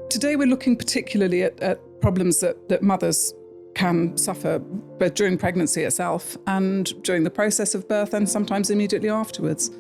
Today we're looking particularly at problems that mothers can suffer both during pregnancy itself and during the process of birth and sometimes immediately afterwards.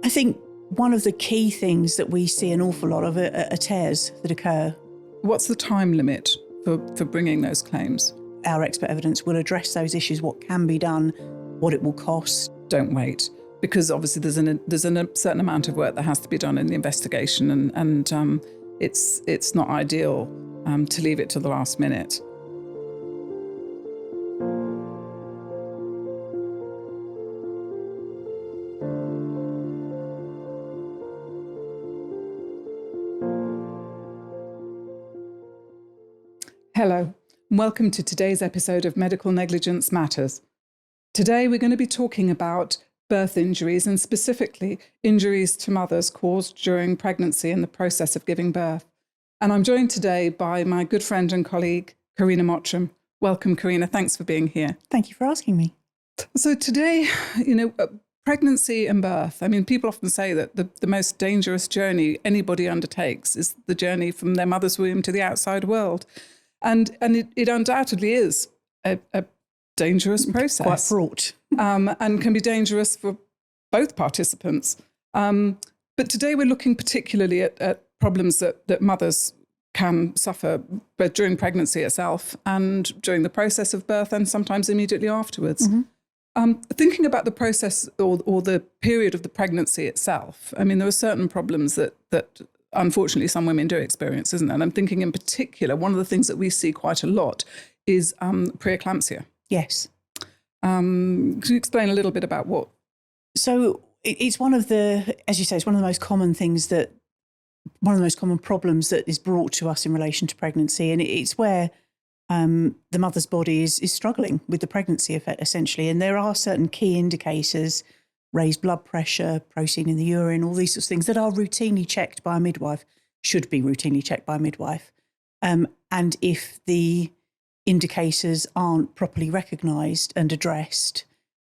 I think one of the key things that we see an awful lot of are tears that occur. What's the time limit for bringing those claims? Our expert evidence will address those issues, what can be done, what it will cost. Don't wait, because obviously there's a certain amount of work that has to be done in the investigation, and it's not ideal to leave it to the last minute. Hello, and welcome to today's episode of Medical Negligence Matters. Today we're going to be talking about birth injuries and specifically injuries to mothers caused during pregnancy and the process of giving birth. And I'm joined today by my good friend and colleague, Corrina Mottram. Welcome, Corrina. Thanks for being here. Thank you for asking me. So today, pregnancy and birth, people often say that the most dangerous journey anybody undertakes is the journey from their mother's womb to the outside world. And it undoubtedly is a dangerous process. Quite fraught. And can be dangerous for both participants. But today we're looking particularly at problems that mothers can suffer both during pregnancy itself and during the process of birth and sometimes immediately afterwards. Mm-hmm. Thinking about the process or the period of the pregnancy itself, there are certain problems that unfortunately some women do experience, isn't there? And I'm thinking in particular, one of the things that we see quite a lot is preeclampsia. Yes. Could you explain a little bit about what? So it's one of the, as you say, it's one of the most common problems that is brought to us in relation to pregnancy. And it's where the mother's body is struggling with the pregnancy effect, essentially. And there are certain key indicators, raised blood pressure, protein in the urine, all these sorts of things that are routinely checked by a midwife, should be routinely checked by a midwife. And if the indicators aren't properly recognised and addressed,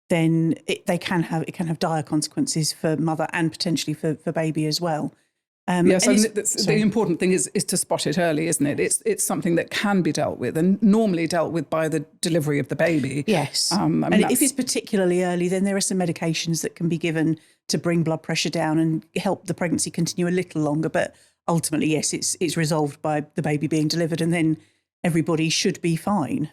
then it can have dire consequences for mother and potentially for baby as well. Yes, the important thing is to spot it early, isn't it? It's something that can be dealt with and normally dealt with by the delivery of the baby. Yes. If it's particularly early, then there are some medications that can be given to bring blood pressure down and help the pregnancy continue a little longer. But ultimately, yes, it's resolved by the baby being delivered, and then everybody should be fine.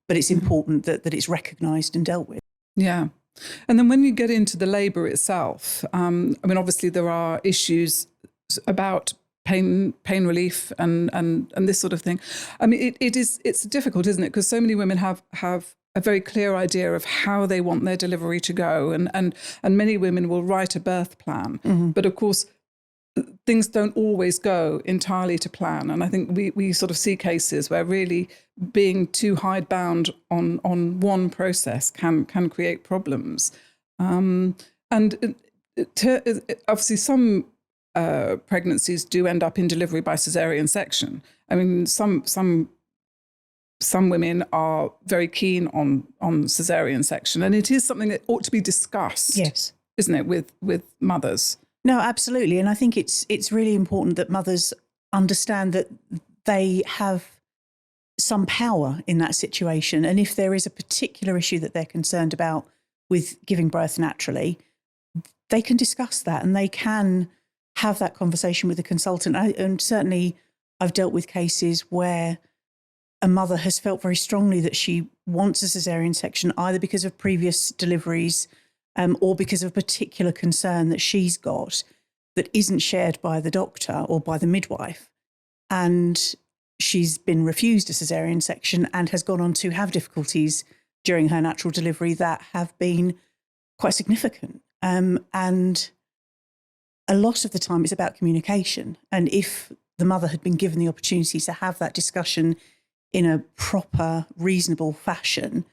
But it's important that it's recognised and dealt with. Yeah. And then when you get into the labour itself, obviously there are issues about pain relief and this sort of thing. It's difficult, isn't it? Because so many women have a very clear idea of how they want their delivery to go, and many women will write a birth plan. Mm-hmm. But of course, things don't always go entirely to plan. And I think we sort of see cases where really being too hidebound on one process can create problems. Obviously some pregnancies do end up in delivery by caesarean section. Some women are very keen on caesarean section, and it is something that ought to be discussed. Yes. Isn't it, with mothers? No, absolutely. And I think it's really important that mothers understand that they have some power in that situation. And if there is a particular issue that they're concerned about with giving birth naturally, they can discuss that and they can have that conversation with the consultant. And certainly I've dealt with cases where a mother has felt very strongly that she wants a caesarean section, either because of previous deliveries or because of a particular concern that she's got that isn't shared by the doctor or by the midwife. And she's been refused a caesarean section and has gone on to have difficulties during her natural delivery that have been quite significant. And a lot of the time it's about communication. And if the mother had been given the opportunity to have that discussion in a proper, reasonable fashion,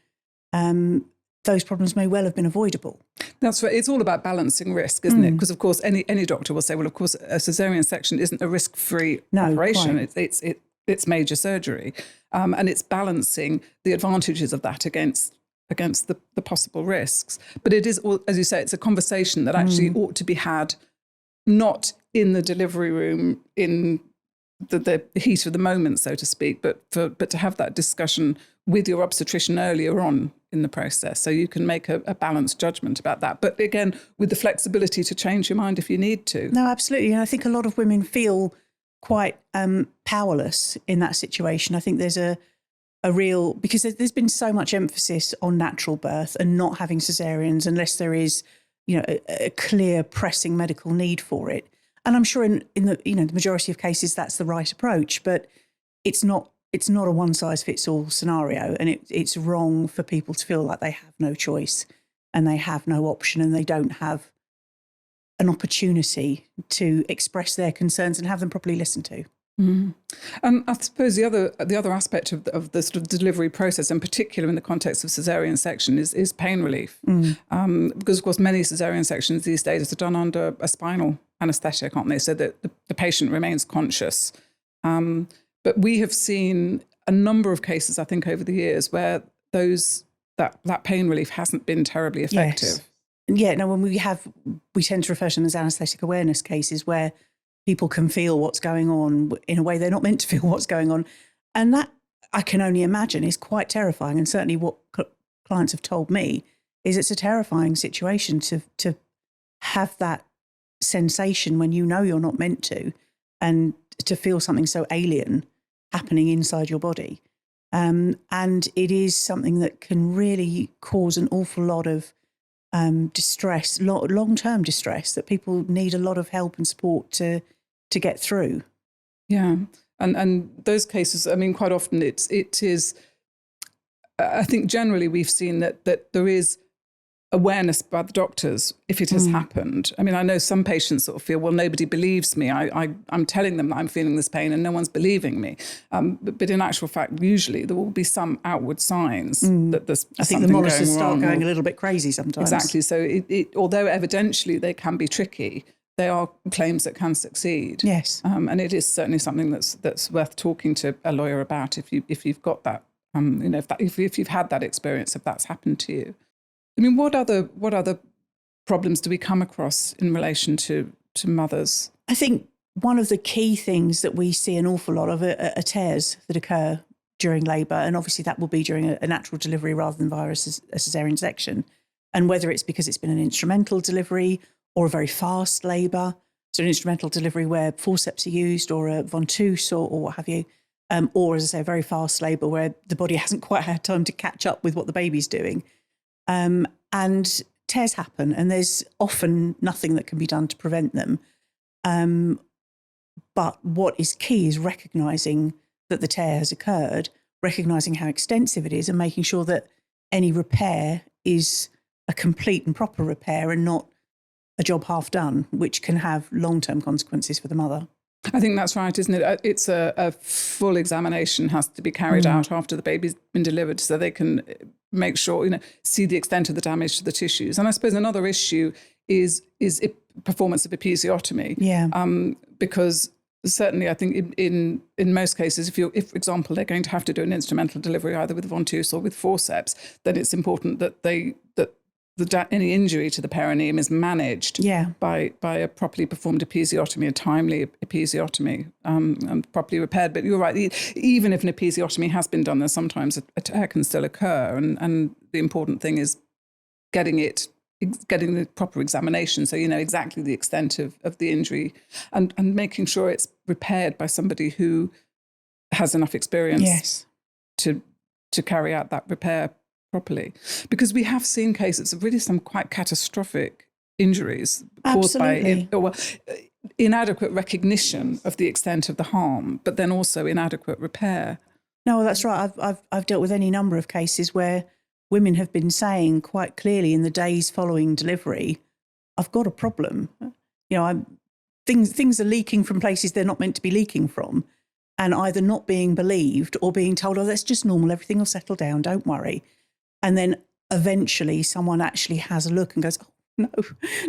those problems may well have been avoidable. That's right. It's all about balancing risk, isn't it? Because, of course, any doctor will say, well, of course, a caesarean section isn't a risk-free operation. It's major surgery. And it's balancing the advantages of that against the possible risks. But it is, as you say, it's a conversation that actually ought to be had not in the delivery room in the heat of the moment, so to speak, but to have that discussion with your obstetrician earlier on in the process, so you can make a balanced judgment about that. But again, with the flexibility to change your mind if you need to. No, absolutely. And I think a lot of women feel quite powerless in that situation. I think there's a real, because there's been so much emphasis on natural birth and not having caesareans unless there is, a clear pressing medical need for it. And I'm sure in the the majority of cases that's the right approach, but it's not a one size fits all scenario, and it's wrong for people to feel like they have no choice and they have no option and they don't have an opportunity to express their concerns and have them properly listened to. Mm. And I suppose the other aspect of the sort of delivery process, in particular in the context of caesarean section, is pain relief. Because of course many caesarean sections these days are done under a spinal anaesthetic, aren't they? So that the patient remains conscious. But we have seen a number of cases, I think, over the years where that pain relief hasn't been terribly effective. Yes. Yeah, no, when we tend to refer to them as anaesthetic awareness cases where people can feel what's going on in a way they're not meant to feel what's going on. And that, I can only imagine, is quite terrifying. And certainly what clients have told me is it's a terrifying situation to have that sensation when you know you're not meant to, and to feel something so alien happening inside your body. And it is something that can really cause an awful lot of distress, long-term distress, that people need a lot of help and support to get through. Yeah, and those cases, I mean, quite often it is. I think generally we've seen that there is awareness by the doctors if it has happened. I mean, I know some patients sort of feel, well, nobody believes me. I'm telling them that I'm feeling this pain and no one's believing me. But in actual fact, usually there will be some outward signs that there's something going wrong. I think the monitors start going a little bit crazy sometimes. Exactly. So although evidentially they can be tricky, they are claims that can succeed. Yes. And it is certainly something that's worth talking to a lawyer about if you've got that, if you've had that experience, if that's happened to you. I mean, what other problems do we come across in relation to mothers? I think one of the key things that we see an awful lot of are tears that occur during labour, and obviously that will be during a natural delivery rather than via a caesarean section. And whether it's because it's been an instrumental delivery or a very fast labour, so an instrumental delivery where forceps are used, or a ventouse or what have you, or, as I say, a very fast labour where the body hasn't quite had time to catch up with what the baby's doing. And tears happen, and there's often nothing that can be done to prevent them. But what is key is recognising that the tear has occurred, recognising how extensive it is, and making sure that any repair is a complete and proper repair and not a job half done, which can have long-term consequences for the mother. I think that's right, isn't it? It's a full examination has to be carried out after the baby's been delivered, so they can make sure, see the extent of the damage to the tissues. And I suppose another issue is performance of episiotomy. Yeah. Because certainly I think in most cases, if, for example, they're going to have to do an instrumental delivery either with ventouse or with forceps, then it's important that any injury to the perineum is managed by a properly performed episiotomy, a timely episiotomy, and properly repaired. But you're right, even if an episiotomy has been done, then sometimes a tear can still occur. And the important thing is getting the proper examination, so you know exactly the extent of the injury, and making sure it's repaired by somebody who has enough experience to carry out that repair properly. Because we have seen cases of really some quite catastrophic injuries caused by inadequate recognition of the extent of the harm, but then also inadequate repair. No, that's right. I've dealt with any number of cases where women have been saying quite clearly in the days following delivery, I've got a problem. Things are leaking from places they're not meant to be leaking from, and either not being believed or being told, oh, that's just normal, everything will settle down, don't worry. And then eventually someone actually has a look and goes, oh, no,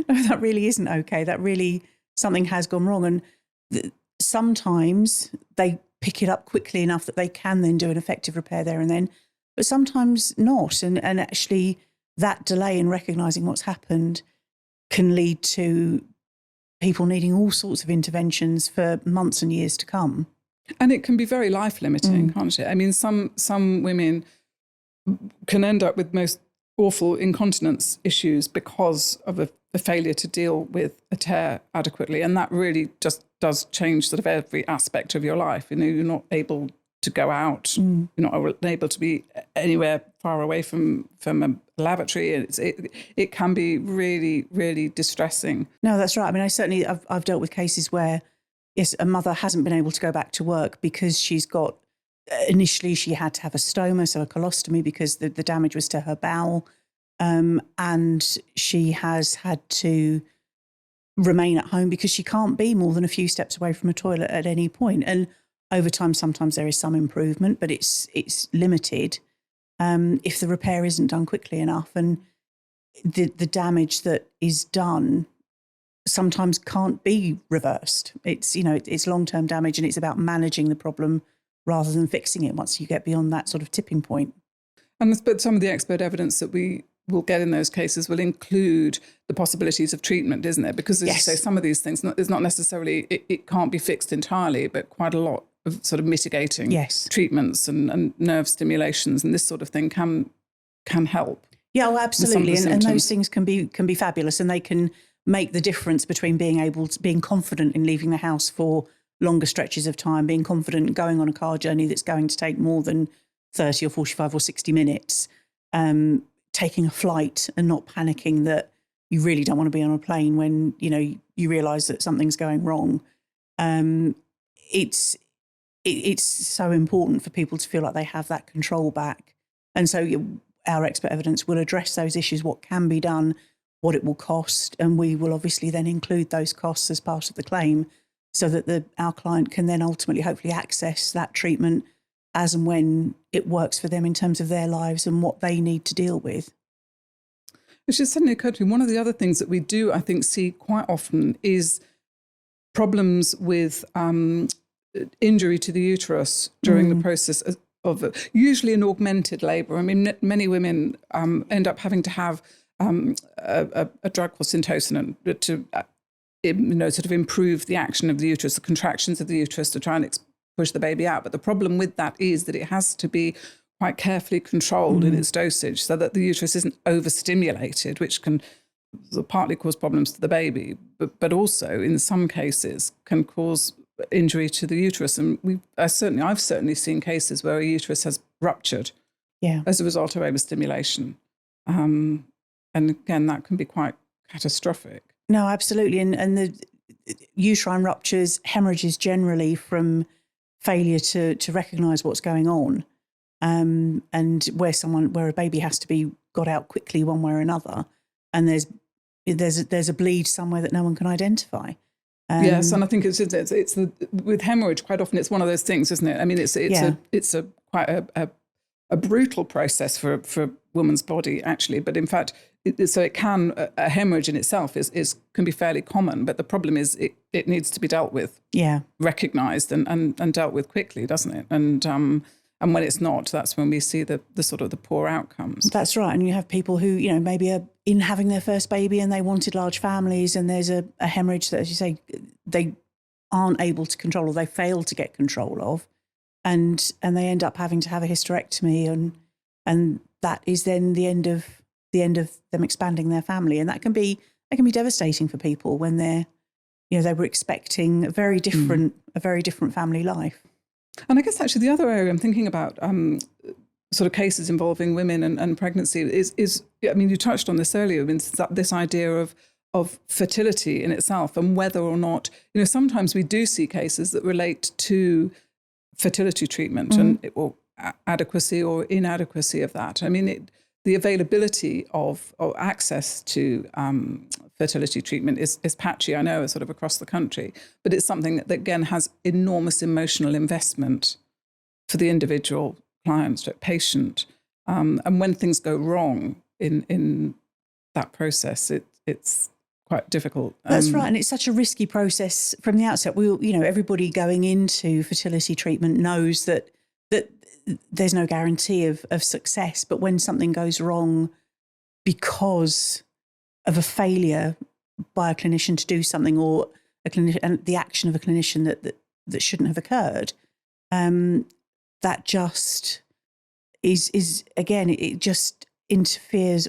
that really isn't okay. That really, something has gone wrong. And sometimes they pick it up quickly enough that they can then do an effective repair there and then, but sometimes not. And actually that delay in recognising what's happened can lead to people needing all sorts of interventions for months and years to come. And it can be very life-limiting, can't it? I mean, some women can end up with most awful incontinence issues because of a failure to deal with a tear adequately. And that really just does change sort of every aspect of your life. You know, you're not able to go out. You're not able to be anywhere far away from a lavatory. It can be really, really distressing. No, that's right. I mean, I've dealt with cases where, yes, a mother hasn't been able to go back to work because she's got, initially she had to have a stoma, so a colostomy, because the damage was to her bowel. And she has had to remain at home because she can't be more than a few steps away from a toilet at any point. And over time, sometimes there is some improvement, but it's limited if the repair isn't done quickly enough. And the damage that is done sometimes can't be reversed. It's, you know, it's long-term damage, and it's about managing the problem rather than fixing it once you get beyond that sort of tipping point. But some of the expert evidence that we will get in those cases will include the possibilities of treatment, isn't it? Because, as you say, some of these things, it's not necessarily, it can't be fixed entirely, but quite a lot of sort of mitigating treatments and nerve stimulations and this sort of thing can help. Yeah, well, absolutely. And those things can be fabulous, and they can make the difference between being confident in leaving the house for longer stretches of time, being confident going on a car journey that's going to take more than 30 or 45 or 60 minutes, taking a flight and not panicking that you really don't want to be on a plane when, you know, you realise that something's going wrong. It's so important for people to feel like they have that control back. And so our expert evidence will address those issues, what can be done, what it will cost, and we will obviously then include those costs as part of the claim so that our client can then ultimately hopefully access that treatment as and when it works for them in terms of their lives and what they need to deal with. It just suddenly occurred to me, one of the other things that we do, I think, see quite often is problems with injury to the uterus during the process of usually an augmented labour. I mean, many women end up having to have a drug called syntocinon to sort of improve the action of the uterus, the contractions of the uterus to try and push the baby out. But the problem with that is that it has to be quite carefully controlled in its dosage so that the uterus isn't overstimulated, which can partly cause problems to the baby, but also in some cases can cause injury to the uterus. And I've certainly seen cases where a uterus has ruptured as a result of overstimulation. And again, that can be quite catastrophic. No, absolutely. And the uterine ruptures, hemorrhages generally from failure to recognise what's going on, and where a baby has to be got out quickly one way or another, and there's a bleed somewhere that no one can identify. Yes, and I think it's with hemorrhage quite often it's one of those things, isn't it? I mean, it's quite a brutal process for a woman's body actually, but in fact, a hemorrhage in itself can be fairly common, but the problem is it needs to be dealt with, recognised and dealt with quickly, doesn't it? And when it's not, that's when we see the sort of the poor outcomes. That's right. And you have people who, you know, maybe are in having their first baby and they wanted large families, and there's a hemorrhage that, as you say, they aren't able to control or they fail to get control of, and they end up having to have a hysterectomy, and that is then the end of them expanding their family. And that can be devastating for people when they were expecting a very different family life. And I guess actually the other area I'm thinking about, sort of cases involving women and pregnancy is I mean, you touched on this earlier, this idea of fertility in itself and whether or not, you know, sometimes we do see cases that relate to fertility treatment or adequacy or inadequacy of that. I mean, the availability of access to fertility treatment is patchy, I know, sort of across the country, but it's something that again has enormous emotional investment for the individual client, patient, and when things go wrong in that process, it's quite difficult. That's right, and it's such a risky process from the outset. Everybody going into fertility treatment knows that there's no guarantee of success, but when something goes wrong because of a failure by a clinician to do something, or and the action of a clinician that shouldn't have occurred, that just is again, it just interferes.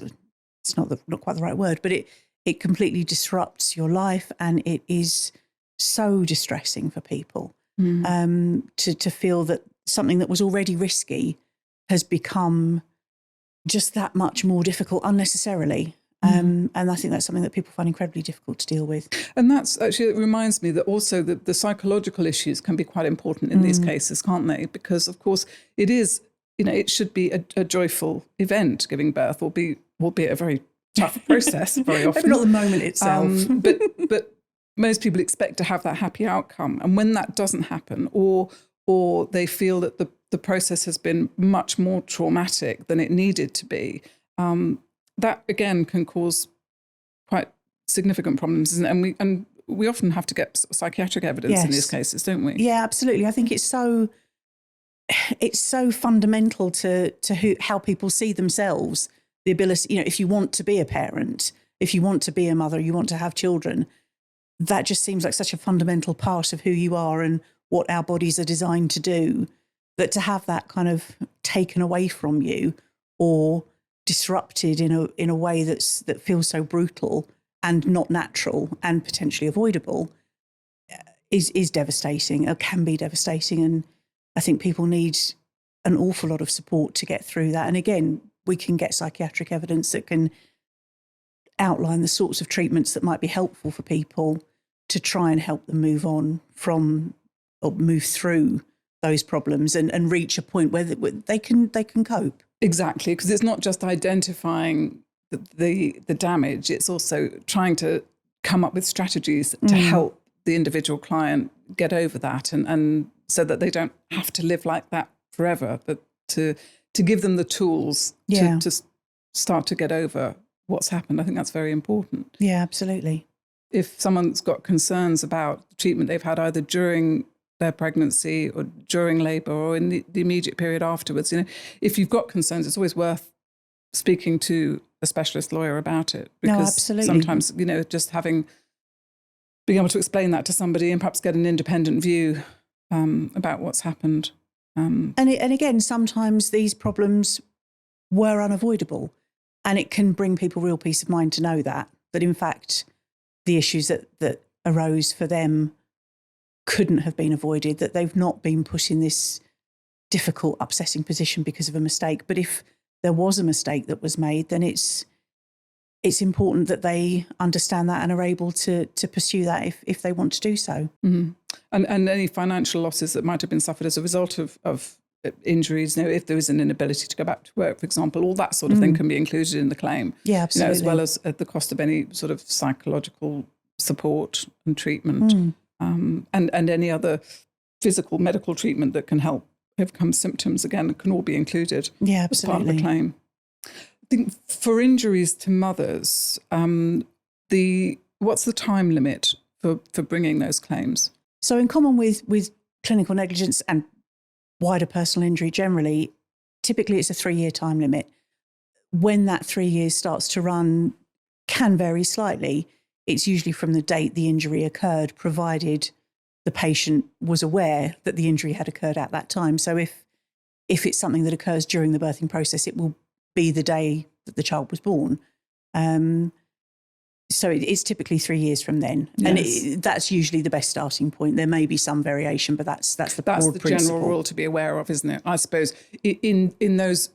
It's not quite the right word, but it completely disrupts your life, and it is so distressing for people to feel that something that was already risky has become just that much more difficult unnecessarily. And I think that's something that people find incredibly difficult to deal with. And that's actually, it reminds me that also the psychological issues can be quite important in these cases, can't they? Because, of course, it is, it should be a joyful event, giving birth, albeit a very tough process very often. Maybe not the moment itself. But most people expect to have that happy outcome. And when that doesn't happen, or they feel that the process has been much more traumatic than it needed to be, that again can cause quite significant problems, and we often have to get psychiatric evidence in these cases, don't we? Yeah, absolutely. I think it's so fundamental to how people see themselves. The ability, if you want to be a parent, if you want to be a mother, you want to have children, that just seems like such a fundamental part of who you are and what our bodies are designed to do. That to have that kind of taken away from you or disrupted in a way that feels so brutal and not natural and potentially avoidable is devastating, or can be devastating. And I think people need an awful lot of support to get through that. And again, we can get psychiatric evidence that can outline the sorts of treatments that might be helpful for people to try and help them move on from or move through those problems and reach a point where they can cope. Exactly, because it's not just identifying the damage, it's also trying to come up with strategies to help the individual client get over that, and so that they don't have to live like that forever, but to give them the tools to start to get over what's happened. I think that's very important. Yeah, absolutely. If someone's got concerns about the treatment they've had either during their pregnancy or during labour or in the immediate period afterwards, if you've got concerns, it's always worth speaking to a specialist lawyer about it. Because sometimes, just being able to explain that to somebody and perhaps get an independent view about what's happened. And again, sometimes these problems were unavoidable, and it can bring people real peace of mind to know that in fact the issues that arose for them couldn't have been avoided, that they've not been put in this difficult, upsetting position because of a mistake. But if there was a mistake that was made, then it's important that they understand that and are able to pursue that if they want to do so. Mm-hmm. And any financial losses that might have been suffered as a result of injuries, if there is an inability to go back to work, for example, all that sort of thing can be included in the claim. Yeah, absolutely. As well as the cost of any sort of psychological support and treatment. And any other physical medical treatment that can help overcome symptoms, again, can all be included as part of the claim. I think for injuries to mothers, what's the time limit for bringing those claims? So in common with clinical negligence and wider personal injury generally, typically it's a 3-year time limit. When that 3 years starts to run, can vary slightly. It's usually from the date the injury occurred, provided the patient was aware that the injury had occurred at that time. So if it's something that occurs during the birthing process, it will be the day that the child was born. So it's typically 3 years from then. Yes. And that's usually the best starting point. There may be some variation, but that's the broad principle. General rule to be aware of, isn't it? I suppose in those,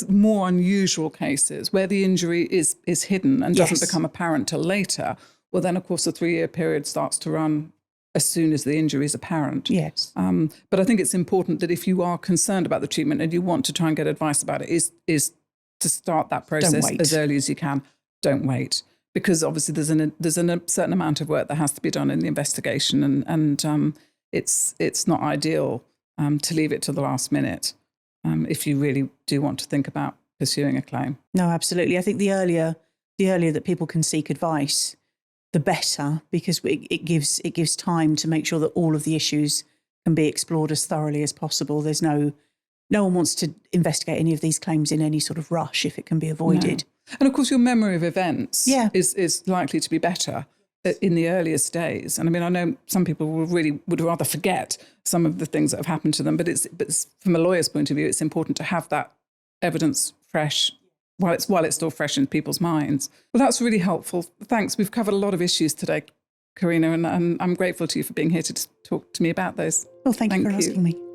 more unusual cases where the injury is hidden and doesn't become apparent till later, well, then, of course, the 3-year period starts to run as soon as the injury is apparent. Yes. But I think it's important that if you are concerned about the treatment and you want to try and get advice about it, is to start that process as early as you can. Don't wait. Because obviously there's a certain amount of work that has to be done in the investigation, and it's not ideal to leave it to the last minute if you really do want to think about pursuing a claim. No, absolutely. I think the earlier that people can seek advice, the better, because it gives time to make sure that all of the issues can be explored as thoroughly as possible. There's no one wants to investigate any of these claims in any sort of rush if it can be avoided. No. And of course, your memory of events is likely to be better in the earliest days. And I mean, I know some people would rather forget some of the things that have happened to them, but it's from a lawyer's point of view, it's important to have that evidence fresh while it's still fresh in people's minds. Well, that's really helpful. Thanks. We've covered a lot of issues today, Corrina, and I'm grateful to you for being here to talk to me about those. Well, thank you for asking me.